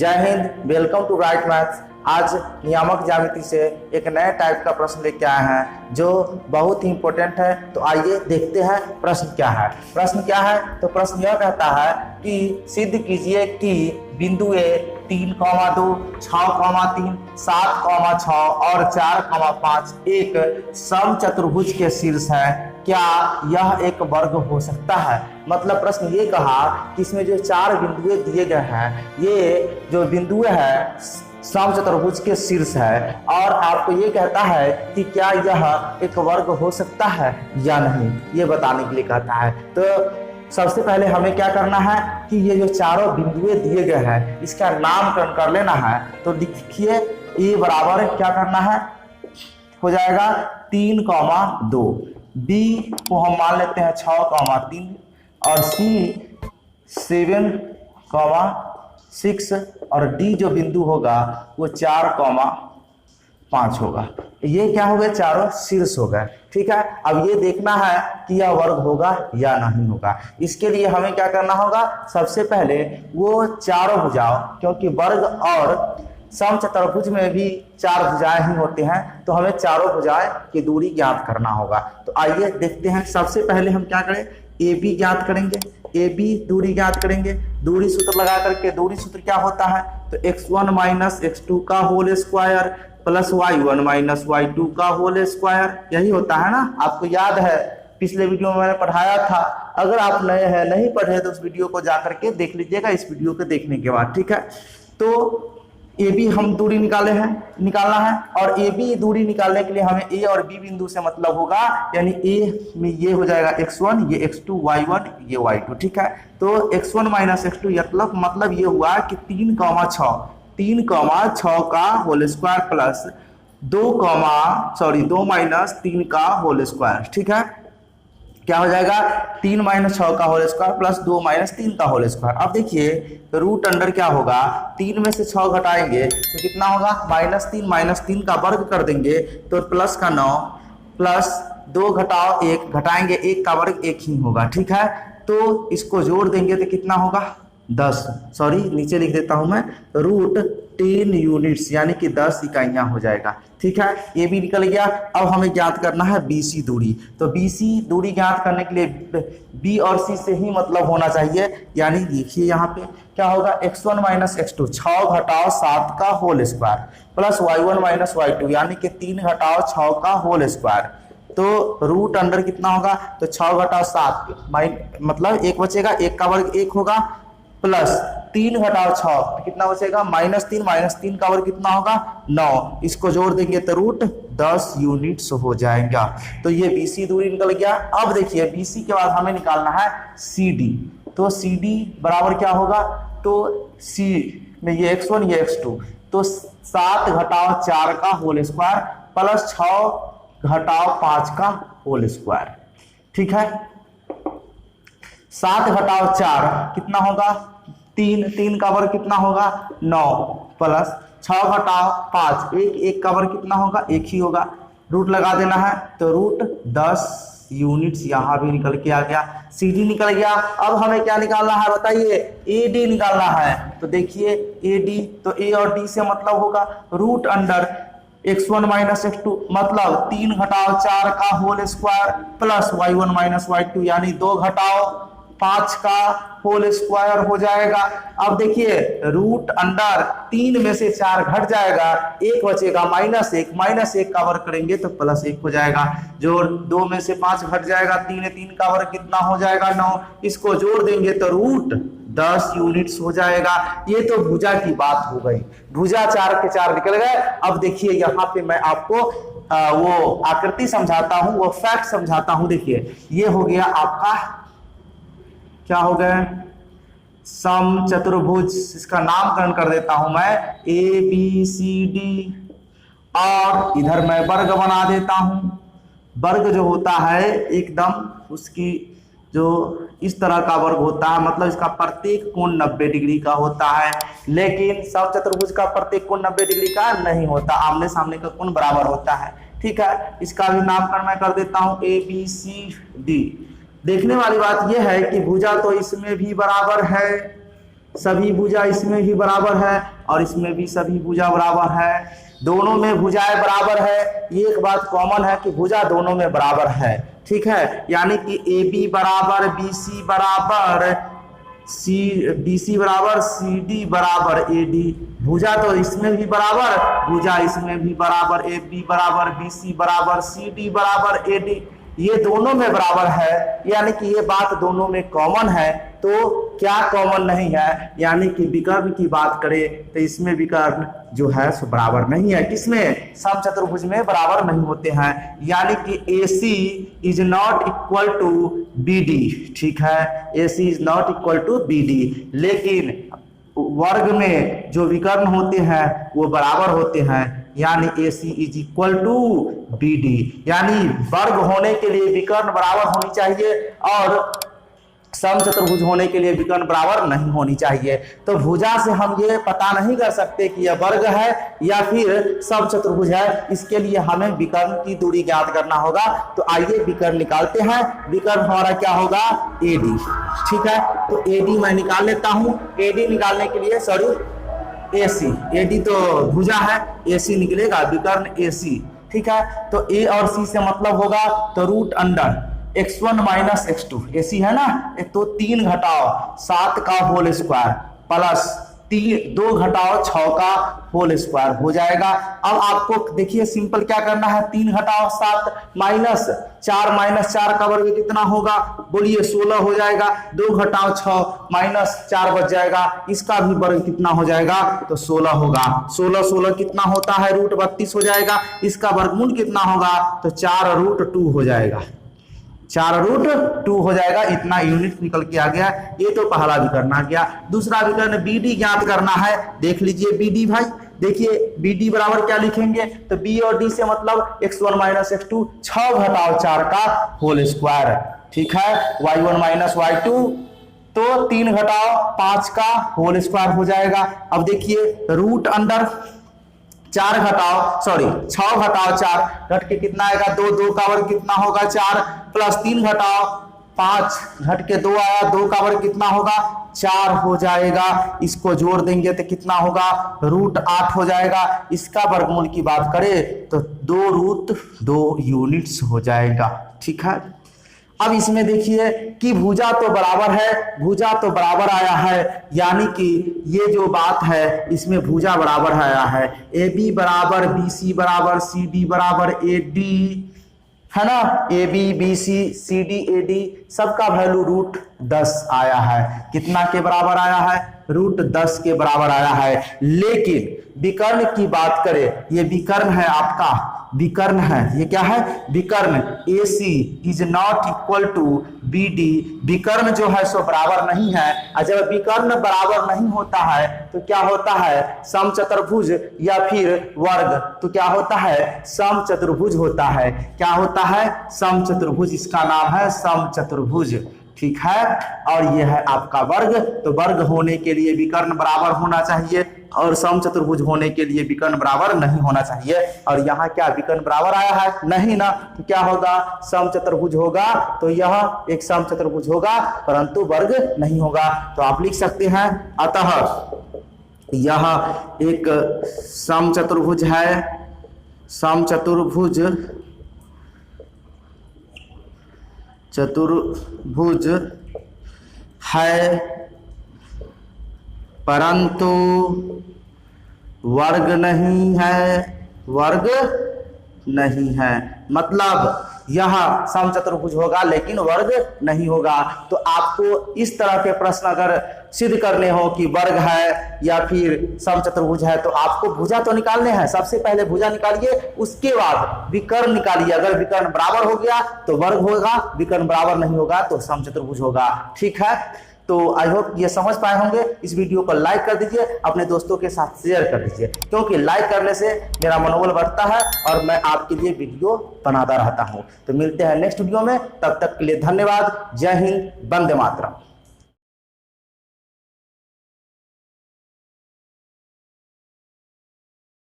जय हिंद, welcome to right maths. आज नियामक ज्यामिति से एक नए टाइप का प्रश्न लेके आए हैं जो बहुत ही इंपॉर्टेंट है। तो आइए देखते हैं प्रश्न क्या है। प्रश्न क्या है तो प्रश्न यह कहता है कि सिद्ध कीजिए कि बिंदु ए 3,2, 6,3, 7,6 और 4,5 एक समचतुर्भुज के शीर्ष है। क्या यह एक वर्ग हो सकता है? मतलब प्रश्न ये कहा कि इसमें जो चार बिंदुएं दिए गए हैं, ये जो बिंदुएं हैं समचतुर्भुज के शीर्ष है और आपको ये कहता है कि क्या यह एक वर्ग हो सकता है या नहीं, ये बताने के लिए कहता है। तो सबसे पहले हमें क्या करना है कि ये जो चारों बिंदुएं दिए गए हैं इसका नामकरण कर लेना है। तो देखिए ए बराबर क्या करना है, हो जाएगा 3,2, बी को हम मान लेते हैं 6,3 और सी 7,6 और डी जो बिंदु होगा वो 4,5 होगा। ये क्या हो गए, चारों शीर्ष हो गए। ठीक है, अब ये देखना है कि यह वर्ग होगा या नहीं होगा। इसके लिए हमें क्या करना होगा, सबसे पहले वो चारों भुजाओं, क्योंकि वर्ग और समचतुर्भुज में भी चार भुजाएं ही होते हैं, तो हमें चारों भुजाएं की दूरी ज्ञात करना होगा। तो आइए देखते हैं। सबसे पहले हम क्या करें, ए बी ज्ञात करेंगे। ए बी दूरी ज्ञात करेंगे। दूरी सूत्र लगा करके, दूरी सूत्र क्या होता है तो x1 माइनस x2 का whole square plus y1 minus y2 का होल स्क्वायर, यही होता है ना। आपको याद है, पिछले वीडियो में मैंने पढ़ाया था। अगर आप नए हैं, नहीं पढ़े तो उस वीडियो को जाकर के देख लीजिएगा इस वीडियो को देखने के बाद। ठीक है, तो ए बी हम दूरी निकालना है और ए बी दूरी निकालने के लिए हमें ए और बी बिंदु से मतलब होगा, यानी ए में ये हो जाएगा x1, ये x2, y1, ये y2। ठीक है, तो x1 माइनस x2 मतलब ये हुआ कि 3,6 का होल स्क्वायर प्लस 2 माइनस 3 का होल स्क्वायर। ठीक है, क्या हो जाएगा 3 माइनस 6 का होल स्क्वायर प्लस 2 माइनस 3 का होल स्क्वायर। अब देखिए रूट अंडर क्या होगा, 3 में से 6 घटाएंगे तो कितना होगा, माइनस 3 का वर्ग कर देंगे तो प्लस का 9 प्लस 2 घटाओ 1, घटाएंगे 1 का वर्ग 1 ही होगा। ठीक है, तो इसको जोड़ देंगे तो कितना होगा 10, नीचे लिख देता हूं मैं, रूट 10 यूनिट्स यानी कि 10 इकाइयां हो जाएगा। ठीक है, ये भी निकल गया। अब हमें ज्ञात करना है BC दूरी। तो BC दूरी ज्ञात करने के लिए B और C से ही मतलब होना चाहिए, यानी देखिए यहाँ पे क्या होगा, x1 माइनस x2 6 घटाओ 7 का whole square plus y1 minus y2 यानी कि 3 घटाओ 6 का होल स्क्वायर। तो रूट अंडर कितना होगा, तो 6 घटाओ 7 मतलब 1 बचेगा, 1 का वर्ग 1 होगा प्लस 3 घटाओ 6 तो कितना बचेगा, माइनस 3 का वर्ग कितना होगा 9, इसको जोड़ देंगे तो रूट 10 यूनिट्स हो जाएगा। तो ये BC दूरी निकल गया। अब देखिए BC के बाद हमें निकालना है CD। तो CD बराबर क्या होगा, तो C में ये x1 ये x2, तो 7 घटाओ 4 का होल स्क्वायर प्लस 6 घटाओ 5 का होल स्क्वायर। ठीक है, 7 घटाओ 4 कितना होगा, 3 का वर्ग कितना होगा 9 प्लस 6 घटाओ 5 1 का वर्ग कितना होगा 1 ही होगा। रूट लगा देना है तो रूट 10 यूनिट्स यहाँ भी निकल के आ गया। CD निकल गया। अब हमें क्या निकालना है बताइए, AD निकालना है। तो देखिए AD, तो A और D से मतलब होगा root under x1 minus x2 मतलब 3 घटाओ 4 का whole square plus y1 minus y2 यानी 2 घटाओ 5 का होल स्क्वायर हो जाएगा। अब देखिए रूट अंडर 3 में से 4 घट जाएगा, 1 बचेगा माइनस 1 का वर्ग करेंगे तो प्लस 1 हो जाएगा। जोड़ 2 में से 5 घट जाएगा, 3 का वर्ग कितना हो जाएगा 9, इसको जोड़ देंगे तो रूट 10 यूनिट्स हो जाएगा। ये तो भुजा की बात हो गई, भुजा 4 के 4 निकल गए। अब देखिए यहाँ पे मैं आपको वो आकृति समझाता हूँ, वो फैक्ट समझाता हूँ। देखिए ये हो गया आपका, क्या हो गए, समचतुर्भुज। इसका नामकरण कर देता हूं मैं ABCD और इधर मैं वर्ग बना देता हूं। वर्ग जो होता है एकदम उसकी जो इस तरह का वर्ग होता है, मतलब इसका प्रत्येक कोण 90 डिग्री का होता है, लेकिन समचतुर्भुज का प्रत्येक कोण 90 डिग्री का नहीं होता, आमने सामने का कोण बराबर होता है। ठीक है, इसका भी नामकरण मैं कर देता हूं ABCD। देखने वाली बात यह है कि भुजा तो इसमें भी बराबर है सभी भुजा इसमें भी बराबर है और इसमें भी सभी भुजा बराबर है, दोनों में भुजाएं बराबर है। ये एक बात कॉमन है कि भुजा दोनों में बराबर है, ठीक है। यानी कि ए बी बराबर बी सी बराबर BC बराबर CD बराबर AD, भुजा तो इसमें भी बराबर, भुजा इसमें भी बराबर, AB बराबर BC बराबर CD बराबर AD, ये दोनों में बराबर है। यानी कि ये बात दोनों में कॉमन है। तो क्या कॉमन नहीं है, यानी कि विकर्ण की बात करें तो इसमें विकर्ण जो है सो बराबर नहीं है। किसमें? समचतुर्भुज में बराबर नहीं होते हैं। यानी कि AC is not equal to BD, ठीक है, AC is not equal to BD। लेकिन वर्ग में जो विकर्ण होते हैं वो बराबर होते हैं, यानी AC is equal to BD। यानी वर्ग होने के लिए विकर्ण बराबर होनी चाहिए और समचतुर्भुज होने के लिए विकर्ण बराबर नहीं होनी चाहिए। तो भुजा से हम ये पता नहीं कर सकते कि यह वर्ग है या फिर समचतुर्भुज है, इसके लिए हमें विकर्ण की दूरी ज्ञात करना होगा। तो आइए विकर्ण निकालते हैं। विकर्ण हमारा क्या होगा? AD, ठीक है। तो AD मैं निकाल लेता हूं। AD निकालने के लिए AC, AD तो भुजा है, AC निकलेगा, विकर्ण AC, ठीक है। तो A और C से मतलब होगा तो root under x1 minus x2, AC है ना, तो 3 घटाओ 7 का होल स्क्वायर प्लस 2 घटाओ 6 का होल स्क्वायर हो जाएगा। अब आपको देखिए सिंपल क्या करना है, 3 घटाओ 7 माइनस 4 का वर्ग कितना होगा? बोलिए 16 हो जाएगा। 2 घटाओ 6 माइनस 4 बच जाएगा, इसका भी वर्ग कितना हो जाएगा? तो 16 होगा। 16 कितना होता है? रूट 32 हो जाएगा। इसका वर्गमूल कितना होगा? तो 4 रूट 2 हो जाएगा, 4 रूट 2 हो जाएगा। इतना यूनिट निकल के आ गया। ये तो पहला विकर्ण आ गया। दूसरा विकर्ण BD ज्ञात करना है। देख लीजिए BD भाई, देखिए BD बराबर क्या लिखेंगे? तो B और D से मतलब x1 माइनस x2, 6 घटाओ 4 का होल स्क्वायर, ठीक है, y1 माइनस y2, तो 3 घटाओ 5 का होल स्क्वायर हो जाएगा। अब देखिए रूट अंडर 6 घटाओ 4 घट के कितना आएगा? 2 का वर्ग कितना होगा? 4 प्लस 3 घटाओ 5 घट के 2 आया, 2 का वर्ग कितना होगा? 4 हो जाएगा। इसको जोड़ देंगे तो कितना होगा? रूट 8 हो जाएगा। इसका वर्गमूल की बात करें तो 2 रूट 2 यूनिट्स हो जाएगा, ठीक है। अब इसमें देखिए कि भुजा तो बराबर है, भुजा तो बराबर आया है, यानी कि ये जो बात है इसमें भुजा बराबर आया है। AB बराबर BC बराबर CD बराबर AD, है ना, AB BC CD AD सबका वैल्यू रूट 10 आया है। कितना के बराबर आया है? रूट 10 के बराबर आया है। लेकिन विकर्ण की बात करें, ये विकर्ण है आपका, विकर्ण है, ये क्या है? विकर्ण AC is not equal to BD। विकर्ण जो है सो बराबर नहीं है, और जब विकर्ण बराबर नहीं होता है तो क्या होता है? समचतुर्भुज या फिर वर्ग, तो क्या होता है? समचतुर्भुज होता है। क्या होता है? समचतुर्भुज, इसका नाम है समचतुर्भुज, ठीक है। और यह है आपका वर्ग। तो वर्ग होने के लिए विकर्ण बराबर होना चाहिए और समचतुर्भुज होने के लिए विकर्ण बराबर नहीं होना चाहिए। और यहाँ क्या विकर्ण बराबर आया है? नहीं ना, तो क्या होगा? समचतुर्भुज होगा। तो यह एक समचतुर्भुज होगा परंतु वर्ग नहीं होगा। तो आप लिख सकते हैं अतः यह एक समचतुर्भुज है, समचतुर्भुज चतुर्भुज है परंतु वर्ग नहीं है, वर्ग नहीं है। मतलब यह समचतुर्भुज होगा लेकिन वर्ग नहीं होगा। तो आपको इस तरह के प्रश्न अगर सिद्ध करने हो कि वर्ग है या फिर समचतुर्भुज है तो आपको भुजा तो निकालने हैं। सबसे पहले भुजा निकालिए, उसके बाद विकर्ण निकालिए। अगर विकर्ण बराबर हो गया तो वर्ग होगा, विकर्ण बराबर नहीं होगा तो समचतुर्भुज होगा, ठीक है। तो आई होप ये समझ पाए होंगे। इस वीडियो को लाइक कर दीजिए, अपने दोस्तों के साथ शेयर कर दीजिए, क्योंकि लाइक करने से मेरा मनोबल बढ़ता है और मैं आपके लिए वीडियो बनाता रहता हूं। तो मिलते हैं नेक्स्ट वीडियो में, तब तक के लिए धन्यवाद। जय हिंद, वंदे मातरम।